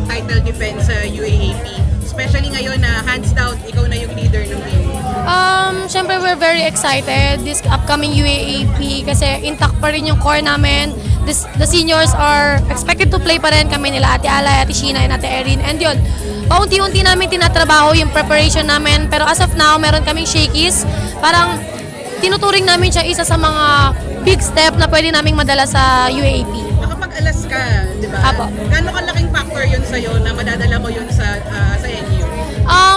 title defense sa UAAP? Especially ngayon na hands down, ikaw na yung leader ng team. Siyempre, we're very excited this upcoming UAAP kasi intact pa rin yung core namin. The seniors are expected to play pa rin kami nila Ate Alay, Ate Sheena, and Ate Erin. And yun, paunti-unti namin tinatrabaho yung preparation namin. Pero as of now, meron kaming shakies. Parang tinuturing namin siya isa sa mga big step na pwede naming madala sa UAAP. Nakapag-alas ka, di ba? Apo. Gano'ng kalaking factor yun sa'yo na madadala mo yun sa NU?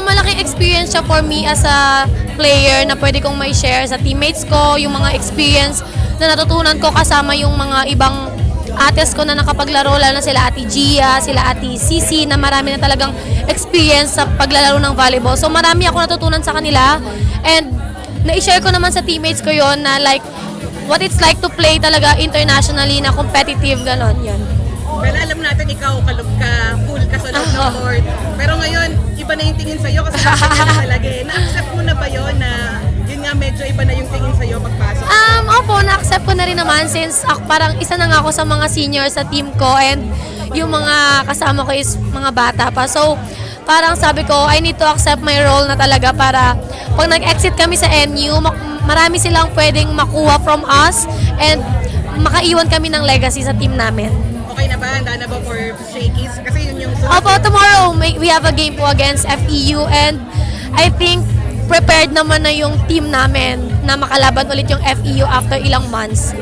Malaking experience siya for me as a player na pwede kong may share sa teammates ko, yung mga experience na natutunan ko kasama yung mga ibang ates ko na nakapaglaro, lalo na sila Ate Gia, sila Ate Sisi, na marami na talagang experience sa paglalaro ng volleyball. So marami ako natutunan sa kanila, and na-share ko naman sa teammates ko yon na like what it's like to play talaga internationally na competitive, ganon, yan. Well, alam natin ikaw, kalog ka, cool ka sa loob ng court. Pero ngayon, iba na yung tingin sa'yo kasi bakit ka na talaga eh. Na-accept mo na ba yun na yun nga medyo iba na yung tingin sa'yo pagpasok? Opo, na-accept ko na rin naman since parang isa na nga ako sa mga senior sa team ko, and yung mga kasama ko is mga bata pa. So, parang sabi ko, I need to accept my role na talaga para pag nag-exit kami sa NU, marami silang pwedeng makuha from us and makaiwan kami ng legacy sa team namin. Okay na ba? Handa na ba for shakies? Kasi yun yung sunod. Opo, tomorrow we have a game po against FEU, and I think prepared naman na yung team namin na makalaban ulit yung FEU after ilang months.